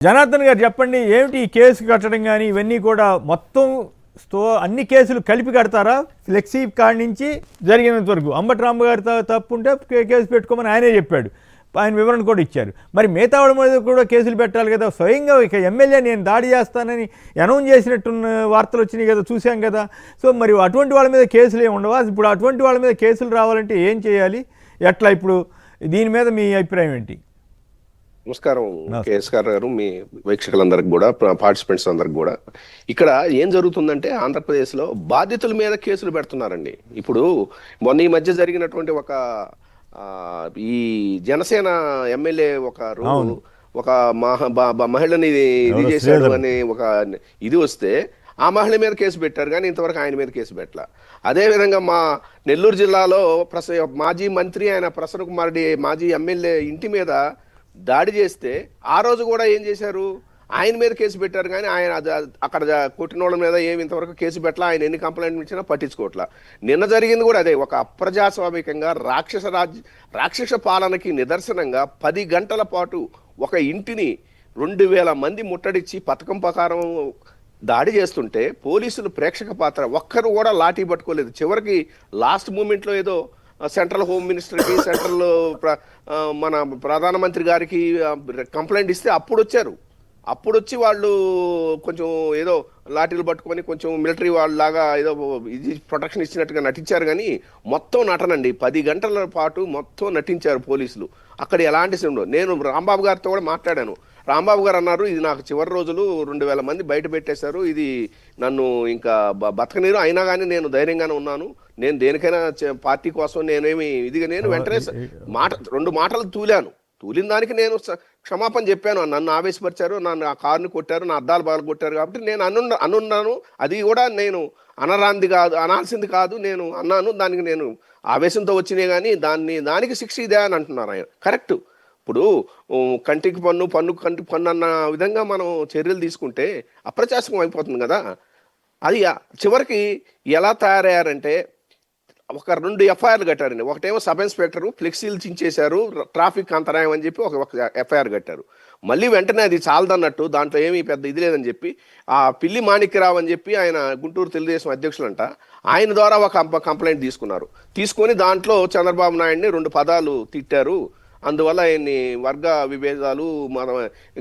జనార్దన్ గారు చెప్పండి, ఏమిటి ఈ కేసు కట్టడం కానీ ఇవన్నీ కూడా మొత్తం అన్ని కేసులు కలిపి కడతారా? ఫ్లెక్సీ కాడి నుంచి జరిగినంత వరకు అంబటి రాంబాబు గారు తప్పు ఉంటే కేసు పెట్టుకోమని ఆయనే చెప్పాడు, ఆయన వివరణ కూడా ఇచ్చారు. మరి మిగతా వాళ్ళ మీద కూడా కేసులు పెట్టాలి కదా. స్వయంగా ఇక ఎమ్మెల్యే నేను దాడి చేస్తానని అనౌన్స్ చేసినట్టున్న వార్తలు వచ్చినాయి కదా, చూసాం కదా. సో మరి అటువంటి వాళ్ళ మీద కేసులు ఏమి ఉండవా? ఇప్పుడు అటువంటి వాళ్ళ మీద కేసులు రావాలంటే ఏం చేయాలి, ఎట్లా? ఇప్పుడు దీని మీద మీ అభిప్రాయం ఏంటి? నమస్కారం కేఎస్ఆర్ గారు, మీ వీక్షకులందరికి కూడా, పార్టిసిపెంట్స్ అందరికి కూడా. ఇక్కడ ఏం జరుగుతుందంటే ఆంధ్రప్రదేశ్లో బాధితుల మీద కేసులు పెడుతున్నారండి. ఇప్పుడు మొన్న ఈ మధ్య జరిగినటువంటి ఈ జనసేన ఎమ్మెల్యే ఒక మహిళని ఇది చేశాడు అని ఒక ఇది వస్తే ఆ మహిళ మీద కేసు పెట్టారు, కానీ ఇంతవరకు ఆయన మీద కేసు పెట్టాల. అదేవిధంగా మా నెల్లూరు జిల్లాలో మాజీ మంత్రి ఆయన ప్రసన్న కుమార్ రెడ్డి మాజీ ఎమ్మెల్యే ఇంటి మీద దాడి చేస్తే ఆ రోజు కూడా ఏం చేశారు, ఆయన మీద కేసు పెట్టారు, కానీ ఆయన అక్కడ కొట్టిన వాళ్ళ మీద ఏమి ఇంతవరకు కేసు పెట్టాల. ఆయన ఎన్ని కంప్లైంట్ ఇచ్చినా పట్టించుకోవట్లా. నిన్న జరిగింది కూడా అదే, ఒక అప్రజాస్వామికంగా రాక్షస పాలనకి నిదర్శనంగా 10 గంటల పాటు ఒక ఇంటిని 2000 మంది ముట్టడిచ్చి పథకం ప్రకారం దాడి చేస్తుంటే పోలీసులు ప్రేక్షక పాత్ర, ఒక్కరు కూడా లాఠీ పట్టుకోలేదు. చివరికి లాస్ట్ మూమెంట్లో ఏదో సెంట్రల్ హోమ్ మినిస్టర్కి, సెంట్రల్ మన ప్రధానమంత్రి గారికి కంప్లైంట్ ఇస్తే అప్పుడు వచ్చి వాళ్ళు కొంచెం ఏదో లాఠీలు పట్టుకొని కొంచెం మిలిటరీ వాళ్ళలాగా ఏదో ఇది ప్రొటెక్షన్ ఇచ్చినట్టుగా నటించారు. కానీ మొత్తం నటనండి, 10 గంటల పాటు మొత్తం నటించారు పోలీసులు. అక్కడ ఎలాంటి సిండు. నేను రాంబాబు గారితో కూడా మాట్లాడాను. రాంబాబు గారు అన్నారు, ఇది నాకు చివరి రోజులు, 2000 మంది బయట పెట్టేశారు, ఇది నన్ను ఇంకా బతకనీరు, అయినా కానీ నేను ధైర్యంగానే ఉన్నాను, నేను దేనికైనా పార్టీ కోసం నేనేమి ఇదిగా నేను వెంటనే 2 మాటలు తూలిన దానికి నేను క్షమాపణ చెప్పాను. నన్ను ఆవేశపరిచారు, నన్ను ఆ కారుని కొట్టారు, నా అద్దాలు బాగా కొట్టారు, కాబట్టి నేను అనున్నాను. అది కూడా నేను అనాల్సింది కాదు, నేను అన్నాను. దానికి నేను ఆవేశంతో వచ్చినాయి, కానీ దానికి శిక్ష ఇదే అని అంటున్నారు ఆయన. కరెక్ట్. ఇప్పుడు కంటికి కంటికి పన్ను అన్న విధంగా మనం చర్యలు తీసుకుంటే అప్రచాసకం అయిపోతుంది కదా. అది చివరికి ఎలా తయారయ్యారంటే, ఒక 2 ఎఫ్ఐఆర్లు కట్టారండి. ఒకటేమో సబ్ ఇన్స్పెక్టరు ఫ్లెక్సీలు చించేశారు, ట్రాఫిక్ అంతరాయం అని చెప్పి ఒక ఎఫ్ఐఆర్ కట్టారు. మళ్ళీ వెంటనే అది చాలదన్నట్టు, దాంట్లో ఏమీ పెద్ద ఇది లేదని చెప్పి ఆ పిల్లి మాణిక్యరావు అని చెప్పి ఆయన గుంటూరు తెలుగుదేశం అధ్యక్షులంట, ఆయన ద్వారా ఒక కంప్లైంట్ తీసుకొని దాంట్లో చంద్రబాబు నాయుడిని 2 పదాలు తిట్టారు, అందువల్ల ఆయన్ని వర్గ విభేదాలు మన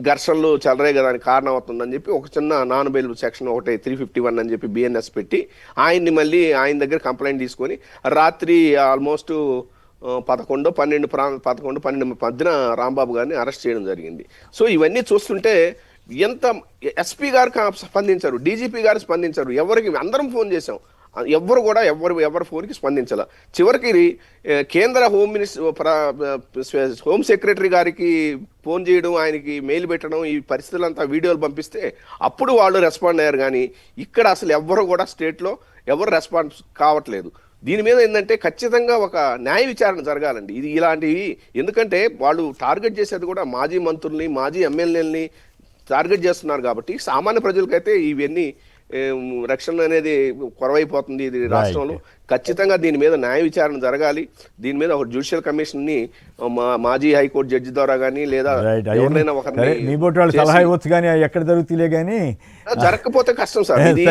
ఘర్షణలు చెలరేగడానికి కారణం అవుతుందని చెప్పి ఒక చిన్న నాన్ బెయిల్ సెక్షన్ 351 అని చెప్పి బిఎన్ఎస్ పెట్టి ఆయన్ని మళ్ళీ ఆయన దగ్గర కంప్లైంట్ తీసుకొని రాత్రి ఆల్మోస్ట్ 11-12 మధ్యన రాంబాబు గారిని అరెస్ట్ చేయడం జరిగింది. సో ఇవన్నీ చూస్తుంటే ఎంత ఎస్పీ గారు స్పందించారు, డీజీపీ గారు స్పందించారు, అందరం ఫోన్ చేశాం, ఎవ్వరు కూడా ఎవరి ఫోన్కి స్పందించాల. చివరికి కేంద్ర హోమ్ సెక్రటరీ గారికి ఫోన్ చేయడం, ఆయనకి మెయిల్ పెట్టడం, ఈ పరిస్థితులంతా వీడియోలు పంపిస్తే అప్పుడు వాళ్ళు రెస్పాండ్ అయ్యారు. కానీ ఇక్కడ అసలు ఎవ్వరు కూడా స్టేట్లో ఎవరు రెస్పాన్స్ కావట్లేదు. దీని మీద ఏంటంటే ఖచ్చితంగా ఒక న్యాయ విచారణ జరగాలండి. ఇది ఇలాంటివి, ఎందుకంటే వాళ్ళు టార్గెట్ చేసేది కూడా మాజీ మంత్రుల్ని, మాజీ ఎమ్మెల్యేలని టార్గెట్ చేస్తున్నారు. కాబట్టి సామాన్య ప్రజలకైతే ఇవన్నీ రక్షణ అనేది కొరవైపోతుంది ఇది రాష్ట్రంలో. ఖచ్చితంగా దీని మీద న్యాయ విచారణ జరగాలి. దీని మీద ఒక జ్యుడిషియల్ కమిషన్ ని మాజీ హైకోర్టు జడ్జి ద్వారా కానీ లేదా ఎవరినైనా ఒకరిని సలహా ఇవ్వచ్చు, కానీ ఎక్కడ జరుగుతులే కానీ జరగకపోతే కష్టం సార్. ఇది